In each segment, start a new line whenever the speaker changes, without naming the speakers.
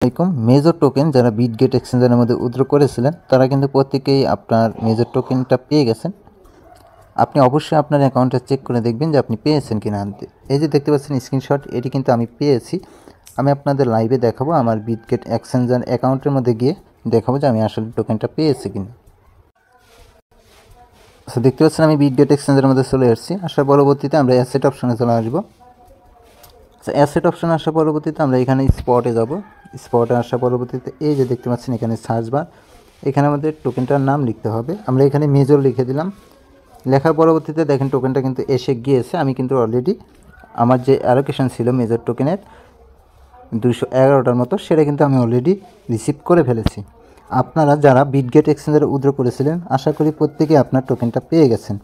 Major token যারা Bitget এক্সচেঞ্জের মধ্যে উইথড্র করেছিলেন তারা কিন্তু প্রত্যেকেই আপনার মেজর টোকেনটা পেয়ে গেছেন। আপনি অবশ্যই আপনার অ্যাকাউন্টটা চেক করে দেখবেন যে আপনি পেয়েছেন কিনা। এই যে দেখতে পাচ্ছেন স্ক্রিনশট, এটি কিন্তু আমি পেয়েছি। আমি আপনাদের লাইভে দেখাবো, আমার বিটগেট এক্সচেঞ্জার অ্যাকাউন্টের মধ্যে গিয়ে দেখাবো যে আমি আসলে টোকেনটা পেয়েছি কিনা। আচ্ছা, দেখতে পাচ্ছেন আমি বিটগেট এক্সচেঞ্জের মধ্যে চলে এসেছি। আসার পরবর্তীতে আমরা অ্যাসেট অপশনে চলে আসবো। অ্যাসেট অপশন আসার পরবর্তীতে আমরা এখানে স্পটে যাব। স্পটে আসার পরবর্তীতে এই যে দেখতে পাচ্ছেন এখানে সার্চ বার, এখানে আমাদের টোকেনটার নাম লিখতে হবে। আমরা এখানে মেজর লিখে দিলাম। লেখার পরবর্তীতে দেখেন টোকেনটা কিন্তু এসে গিয়েছে। আমি কিন্তু অলরেডি আমার যে অ্যালোকেশন ছিল মেজর টোকেনের 211টার মতো, সেটা কিন্তু আমি অলরেডি রিসিভ করে ফেলেছি। আপনারা যারা বিটগেট এক্সচেঞ্জারে উইথড্র করেছিলেন আশা করি প্রত্যেকেই আপনার টোকেনটা পেয়ে গেছেন।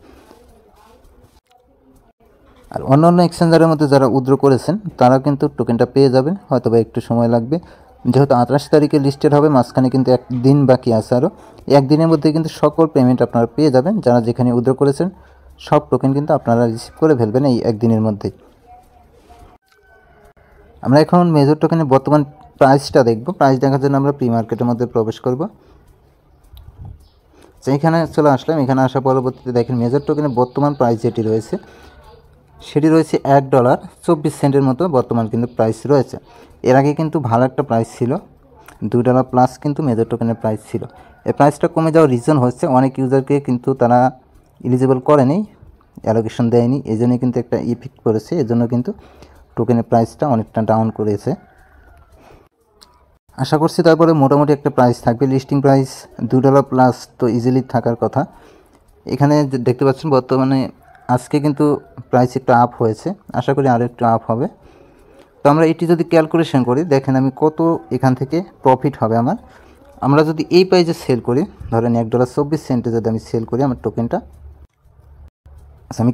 আর অন্য এক্সচেঞ্জারের মধ্যে যারা উইথড্র করেছেন তারা কিন্তু টোকেনটা পেয়ে যাবেন, হয়তো বা একটু সময় লাগবে। যেহেতু 28 তারিখে লিস্টেড হবে, মাঝখানে কিন্তু একদিন বাকি আছে আরও। একদিনের মধ্যে কিন্তু সকল পেমেন্ট আপনারা পেয়ে যাবেন। যারা যেখানে উইথড্র করেছেন সব টোকেন কিন্তু আপনারা রিসিভ করে ফেলবেন এই একদিনের মধ্যেই। আমরা এখন মেজর টোকেনের বর্তমান প্রাইসটা দেখব। প্রাইস দেখার জন্য আমরা প্রি মার্কেটের মধ্যে প্রবেশ করব। এখানে চলে আসলাম। এখানে আসার পরবর্তীতে দেখেন মেজর টোকেনের বর্তমান প্রাইস যেটি রয়েছে সেটি রয়েছে $1.24 মতো বর্তমান কিন্তু প্রাইস রয়েছে। এর আগে কিন্তু ভালো একটা প্রাইস ছিল, $2 প্লাস কিন্তু মেজর টোকেনের প্রাইস ছিল। এই প্রাইসটা কমে যাওয়ার রিজন হচ্ছে অনেক ইউজারকে কিন্তু তারা এলিজিবল করেনি, অ্যালোকেশন দেয়নি, এই জন্যই কিন্তু একটা ইফেক্ট পড়েছে। এজন্য কিন্তু টোকেনের প্রাইসটা অনেকটা ডাউন করেছে। আশা করছি তারপরে মোটামুটি একটা প্রাইস থাকবে। লিস্টিং প্রাইস $2 প্লাস তো ইজিলি থাকার কথা। এখানে দেখতে পাচ্ছেন বর্তমানে আজকে কিন্তু প্রাইস একটু আপ হয়েছে, আশা করি আরও একটু আপ হবে। তো আমরা এটি যদি ক্যালকুলেশন করি, দেখেন আমি কত এখান থেকে প্রফিট হবে আমার। আমরা যদি এই প্রাইসে সেল করি, ধরেন $1.24 যদি আমি সেল করি আমার টোকেনটা। আচ্ছা, আমি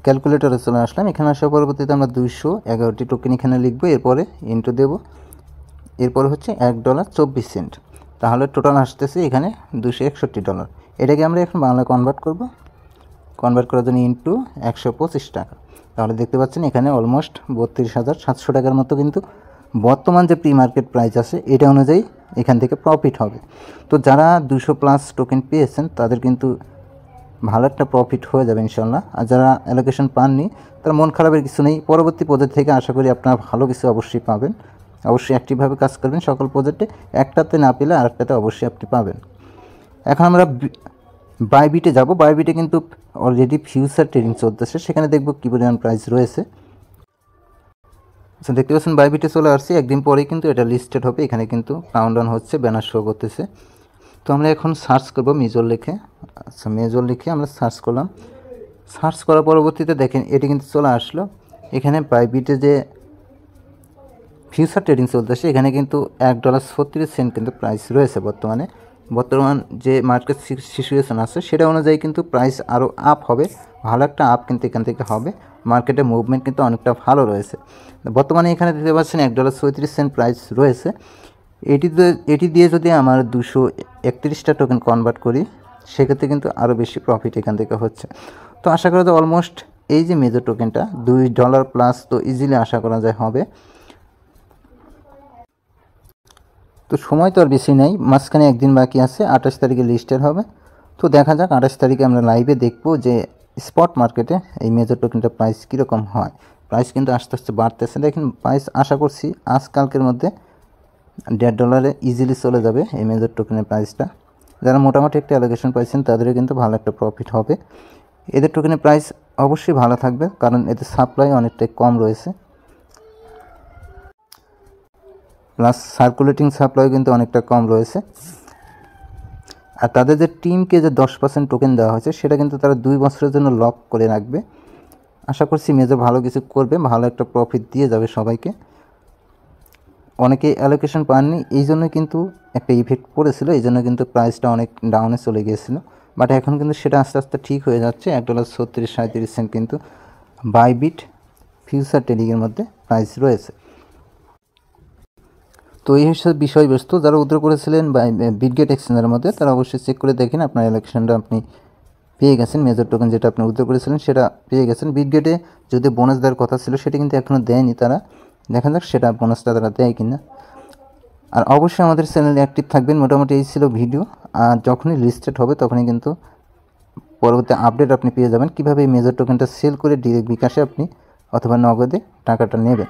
ক্যালকুলেটরে চলে আসলাম। এখানে আসার পরবর্তীতে আমরা 211টি টোকেন এখানে লিখবো, এরপরে ইন্টু দেবো, এরপরে হচ্ছে $1.24। তাহলে টোটাল আসতেছে এখানে $261। এটাকে আমরা এখন বাংলা কনভার্ট করব। কনভার্ট করার জন্য ইন্টু 125 টাকা। তাহলে দেখতে পাচ্ছেন এখানে অলমোস্ট 32,700 টাকার মতো কিন্তু বর্তমান যে প্রি মার্কেট প্রাইস আছে এটা অনুযায়ী এখান থেকে প্রফিট হবে। তো যারা 200 প্লাস টোকেন পেয়েছেন তাদের কিন্তু ভালো একটা প্রফিট হয়ে যাবে ইনশাল্লাহ। আর যারা অ্যালোকেশন পাননি তার মন খারাপের কিছু নেই, পরবর্তী প্রজেক্ট থেকে আশা করি আপনারা ভালো কিছু অবশ্যই পাবেন। অবশ্যই অ্যাক্টিভভাবে কাজ করবেন, সকল প্রজেক্টে একটাতে না পেলে আরেকটাতে অবশ্যই আপনি পাবেন। এখন আমরা বাইবিটে যাব। বাইবিটে কিন্তু অলরেডি ফিউচার ট্রেডিং চলতেছে, সেখানে দেখব কী পরিমাণ প্রাইস রয়েছে। আচ্ছা, দেখতে পাচ্ছেন বাইবিটে চলে আসছি। একদিন পরেই কিন্তু এটা লিস্টেড হবে। এখানে কিন্তু কাউন্টডাউন হচ্ছে, ব্যানার শো করতেছে। তো আমরা এখন সার্চ করব মেজর লিখে। আচ্ছা, মেজর লিখে আমরা সার্চ করলাম। সার্চ করার পরবর্তীতে দেখেন এটি কিন্তু চলে আসলো। এখানে বাইবিটে যে ফিউচার ট্রেডিং চলতেছে এখানে কিন্তু $1.36 কিন্তু প্রাইস রয়েছে বর্তমানে। বর্তমান যে মার্কেট সিচুয়েশন আছে সেটা অনুযায়ী কিন্তু প্রাইস আরও আপ হবে, ভালো একটা আপ কিন্তু এখান থেকে হবে। মার্কেটের মুভমেন্ট কিন্তু অনেকটা ভালো রয়েছে। বর্তমানে এখানে দেখতে পাচ্ছেন $1.34 প্রাইস রয়েছে। এটি দিয়ে যদি আমার 231টা টোকেন কনভার্ট করি সেক্ষেত্রে কিন্তু আরও বেশি প্রফিট এখান থেকে হচ্ছে। তো আশা করা যায় অলমোস্ট এই যে মেজর টোকেনটা $2 প্লাস তো ইজিলি আশা করা যায় হবে। তো সময় তো আর বেশি নেই, মাঝখানে একদিন বাকি আছে, 28 তারিখে লিস্টেড হবে। তো দেখা যাক 28 তারিখে আমরা লাইভে দেখব যে স্পট মার্কেটে এই মেজর টোকেনটা প্রাইস কীরকম হয়। প্রাইস কিন্তু আস্তে আস্তে বাড়তেছে। দেখেন প্রাইস আশা করছি আজকালকের মধ্যে $1.50 ইজিলি চলে যাবে এই মেজর টোকেনের প্রাইসটা। যারা মোটামুটি একটা অ্যালোকেশন পাইছেন তাদেরও কিন্তু ভালো একটা প্রফিট হবে। এদের টোকেনের প্রাইস অবশ্যই ভালো থাকবে, কারণ এদের সাপ্লাই অনেকটাই কম রয়েছে, প্লাস সার্কুলেটিং সাপ্লাই কিন্তু অনেকটা কম রয়েছে। আর তাদের যে টিমকে যে 10% টোকেন দেওয়া হয়েছে সেটা কিন্তু তারা 2 বছরের জন্য লক করে রাখবে। আশা করছি মেজর ভালো কিছু করবে, ভালো একটা প্রফিট দিয়ে যাবে সবাইকে। অনেকে অ্যালোকেশন পাননি, এই জন্য কিন্তু একটা ইফেক্ট পড়েছিল, এই জন্য কিন্তু প্রাইসটা অনেক ডাউনে চলে গিয়েছিল। বাট এখন কিন্তু সেটা আস্তে আস্তে ঠিক হয়ে যাচ্ছে। $1.36-37 কিন্তু বাইবিট ফিউচার ট্রেডিংয়ের মধ্যে প্রাইস রয়েছে। তো এই হিসেবে বিষয়বস্তু যারা উইথড্র করেছিলেন বা বিটগেট এক্সচেঞ্জের মধ্যে তারা অবশ্যই চেক করে দেখেন আপনার অ্যালোকেশনটা আপনি পেয়ে গেছেন। মেজর টোকেন যেটা আপনি উইথড্র করেছিলেন সেটা পেয়ে গেছেন। বিটগেটে যদি বোনাস দেওয়ার কথা ছিল সেটা কিন্তু এখনও দেয়নি তারা, দেখা যাক সেটা বোনাসটা তারা দেয় কিনা। আর অবশ্যই আমাদের চ্যানেলে অ্যাক্টিভ থাকবেন। মোটামুটি এই ছিল ভিডিও। আর যখনই লিস্টেড হবে তখনই কিন্তু পরবর্তী আপডেট আপনি পেয়ে যাবেন কীভাবে এই মেজর টোকেনটা সেল করে ডিরেক্ট বিকাশে আপনি অথবা নগদে টাকাটা নেবেন।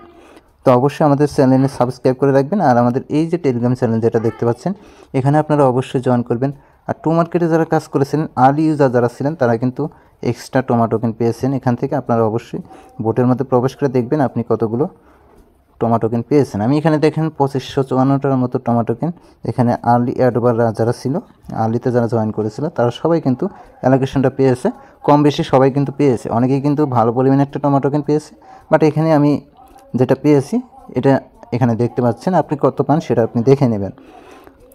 তো অবশ্যই আমাদের চ্যানেলে সাবস্ক্রাইব করে রাখবেন। আর আমাদের এই যে টেলিগ্রাম চ্যানেল যেটা দেখতে পাচ্ছেন, এখানে আপনারা অবশ্যই জয়েন করবেন। আর টু মার্কেটে যারা কাজ করেছিলেন, আর্লি ইউজার যারা ছিলেন, তারা কিন্তু এক্সট্রা টোমা টোকেন পেয়েছেন। এখান থেকে আপনারা অবশ্যই বোটের মধ্যে প্রবেশ করে দেখবেন আপনি কতগুলো টোমা টোকেন পেয়েছেন। আমি এখানে দেখেন 2554টার মতো টোমা টোকেন এখানে আর্লি অ্যাডভাররা যারা ছিল, আর্লিতে যারা জয়েন করেছিল, তারা সবাই কিন্তু অ্যালোকেশনটা পেয়েছে। কম বেশি সবাই কিন্তু পেয়েছে, অনেকেই কিন্তু ভালো পরিমাণে একটা টোমা টোকেন পেয়েছে। বাট এখানে আমি যেটা পেয়েছি এটা এখানে দেখতে পাচ্ছেন, আপনি কত পান সেটা আপনি দেখে নেবেন।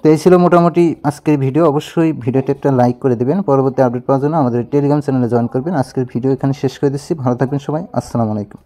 তো এই ছিল মোটামুটি আজকের ভিডিও। অবশ্যই ভিডিওটা একটা লাইক করে দেবেন। পরবর্তী আপডেট পাওয়ার জন্য আমাদের টেলিগ্রাম চ্যানেলে জয়েন করবেন। আজকের ভিডিও এখানে শেষ করে দিচ্ছি। ভালো থাকবেন সবাই। আসসালামু আলাইকুম।